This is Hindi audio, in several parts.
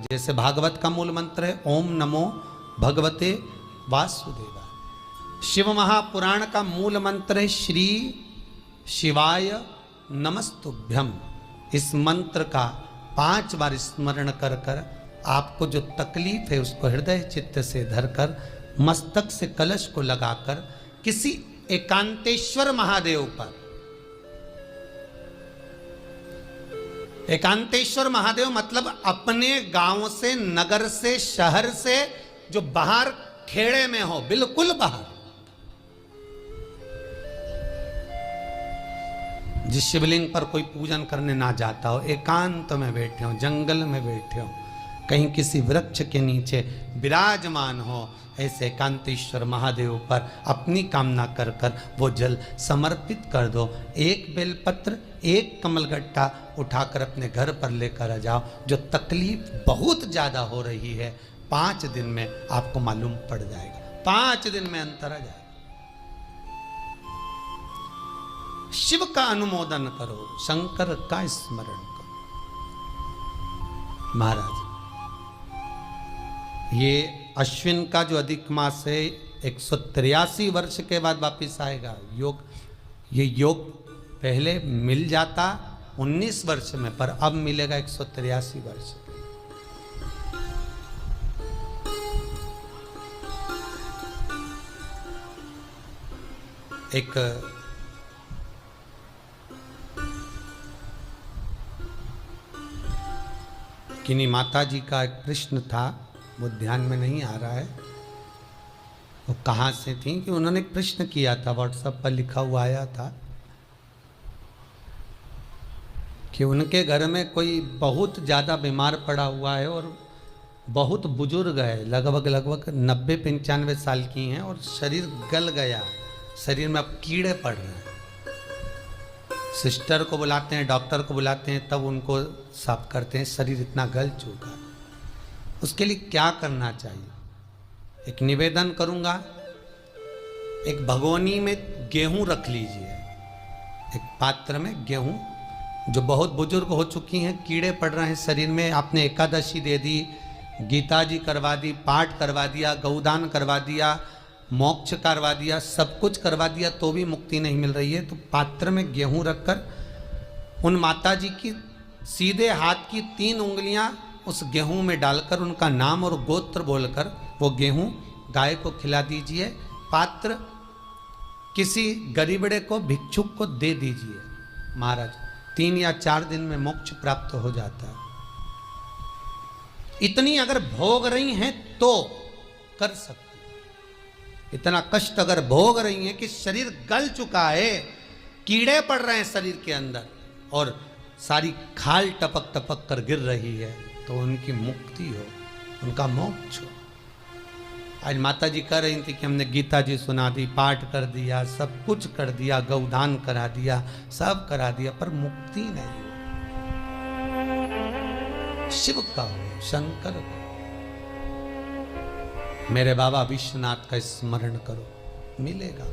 जैसे भागवत का मूल मंत्र है ओम नमो भगवते वासुदेवाय। शिव महापुराण का मूल मंत्र है श्री शिवाय नमस्तुभ्यम। इस मंत्र का 5 बार स्मरण कर कर आपको जो तकलीफ है उसको हृदय चित्त से धरकर मस्तक से कलश को लगाकर किसी एकांतेश्वर महादेव पर, एकांतेश्वर महादेव मतलब अपने गांव से, नगर से, शहर से जो बाहर खेड़े में हो, बिल्कुल बाहर, जिस शिवलिंग पर कोई पूजन करने ना जाता हो, एकांत में बैठे हो, जंगल में बैठे हो, कहीं किसी वृक्ष के नीचे विराजमान हो, ऐसे एकांतेश्वर महादेव पर अपनी कामना कर कर वो जल समर्पित कर दो। एक बेलपत्र, एक कमलगट्टा उठाकर अपने घर पर लेकर आ जाओ। जो तकलीफ बहुत ज़्यादा हो रही है 5 दिन में आपको मालूम पड़ जाएगा, 5 दिन में अंतर आ जाएगा। शिव का अनुमोदन करो, शंकर का स्मरण करो। महाराज ये अश्विन का जो अधिक मास है 183 वर्ष के बाद वापिस आएगा। योग, ये योग पहले मिल जाता 19 वर्ष में, पर अब मिलेगा 183 वर्ष। एक किन्हीं माता जी का एक प्रश्न था, वो ध्यान में नहीं आ रहा है वो कहाँ से थी, कि उन्होंने एक प्रश्न किया था, व्हाट्सएप पर लिखा हुआ आया था कि उनके घर में कोई बहुत ज़्यादा बीमार पड़ा हुआ है और बहुत बुजुर्ग है, लगभग 90-95 साल की हैं और शरीर गल गया, शरीर में अब कीड़े पड़ रहे हैं। सिस्टर को बुलाते हैं, डॉक्टर को बुलाते हैं, तब उनको साफ करते हैं, शरीर इतना गल चुका है। उसके लिए क्या करना चाहिए? एक निवेदन करूंगा, एक भगोनी में गेहूं रख लीजिए, एक पात्र में गेहूं, जो बहुत बुजुर्ग हो चुकी हैं, कीड़े पड़ रहे हैं शरीर में, आपने एकादशी दे दी, गीता जी करवा दी, पाठ करवा दिया, गौदान करवा दिया, मोक्ष करवा दिया, सब कुछ करवा दिया, तो भी मुक्ति नहीं मिल रही है, तो पात्र में गेहूं रखकर उन माता जी की सीधे हाथ की 3 उंगलियां उस गेहूं में डालकर उनका नाम और गोत्र बोलकर वो गेहूं गाय को खिला दीजिए। पात्र किसी गरीबड़े को, भिक्षुक को दे दीजिए। महाराज 3 या 4 दिन में मोक्ष प्राप्त हो जाता है। इतनी अगर भोग रही हैं तो कर सकते, इतना कष्ट अगर भोग रही हैं कि शरीर गल चुका है, कीड़े पड़ रहे हैं शरीर के अंदर और सारी खाल टपक टपक कर गिर रही है, तो उनकी मुक्ति हो, उनका मोक्ष हो। आज माता जी कह रही थी कि हमने गीता जी सुना दी, पाठ कर दिया, सब कुछ कर दिया, गौदान करा दिया, सब करा दिया, पर मुक्ति नहीं हो। शिव का हो, शंकर हो, मेरे बाबा विश्वनाथ का स्मरण करो, मिलेगा।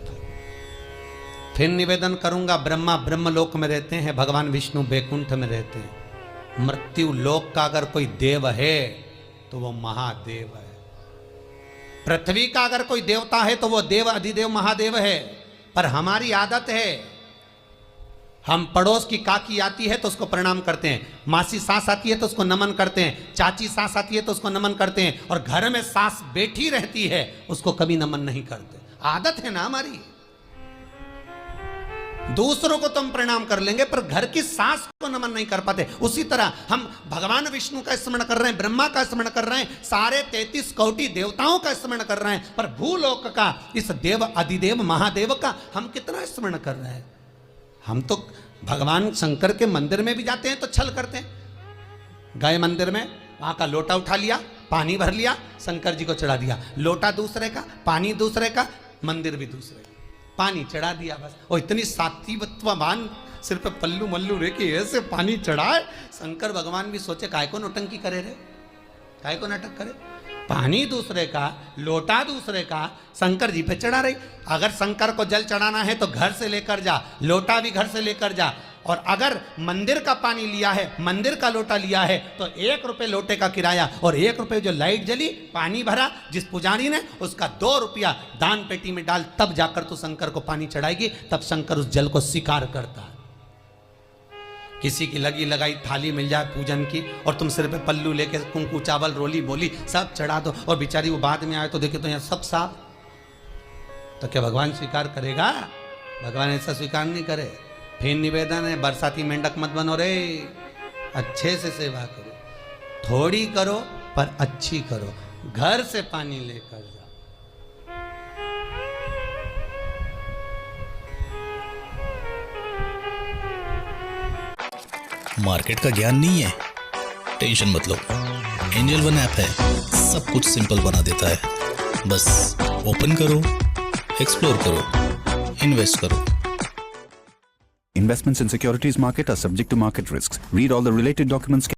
फिर निवेदन करूंगा, ब्रह्मा ब्रह्मलोक में रहते हैं, भगवान विष्णु बैकुंठ में रहते हैं। मृत्यु लोक का अगर कोई देव है तो वो महादेव है। पृथ्वी का अगर कोई देवता है तो वो देव अधिदेव महादेव है। पर हमारी आदत है, हम पड़ोस की काकी आती है तो उसको प्रणाम करते हैं, मासी सास आती है तो उसको नमन करते हैं, चाची सास आती है तो उसको नमन करते हैं, और घर में सास बैठी रहती है उसको कभी नमन नहीं करते। आदत है ना हमारी। दूसरों को तो हम प्रणाम कर लेंगे पर घर की सास को नमन नहीं कर पाते। उसी तरह हम भगवान विष्णु का स्मरण कर रहे हैं, ब्रह्मा का स्मरण कर रहे हैं, सारे 33 कोटि देवताओं का स्मरण कर रहे हैं, पर भूलोक का इस देव अधिदेव महादेव का हम कितना स्मरण कर रहे हैं। हम तो भगवान शंकर के मंदिर में भी जाते हैं तो छल करते हैं, गए मंदिर में, वहां का लोटा उठा लिया, पानी भर लिया, शंकर जी को चढ़ा दिया, लोटा दूसरे का, पानी दूसरे का, मंदिर भी दूसरे का, पानी चढ़ा दिया बस। और इतनी सात्वित्ववान सिर पे पल्लू मल्लू रे कि ऐसे पानी चढ़ाए। शंकर भगवान भी सोचे काय को नौटंकी करे रे, काय को नाटक करे। पानी दूसरे का, लोटा दूसरे का, शंकर जी पे चढ़ा रही। अगर शंकर को जल चढ़ाना है तो घर से लेकर जा, लोटा भी घर से लेकर जा, और अगर मंदिर का पानी लिया है, मंदिर का लोटा लिया है, तो 1 रुपये लोटे का किराया और 1 रुपये जो लाइट जली, पानी भरा, जिस पुजारी ने उसका 2 रुपया दान पेटी में डाल, तब जाकर तू शंकर को पानी चढ़ाएगी, तब शंकर उस जल को स्वीकार करता है। किसी की लगी लगाई थाली मिल जाए पूजन की और तुम सिर पे पल्लू लेके कुंकू चावल रोली बोली सब चढ़ा दो और बेचारी वो बाद में आए तो देखे तो यहाँ सब साफ, तो क्या भगवान स्वीकार करेगा? भगवान ऐसा स्वीकार नहीं करे। फिर निवेदन है, बरसाती मेंढक मत बनो रे, अच्छे से सेवा करो, थोड़ी करो पर अच्छी करो, घर से पानी लेकर जाओ। मार्केट का ज्ञान नहीं है? टेंशन मत लो, एंजल वन ऐप है, सब कुछ सिंपल बना देता है। बस ओपन करो, एक्सप्लोर करो, इन्वेस्ट करो। Investments in securities market are subject to market risks. Read all the related documents.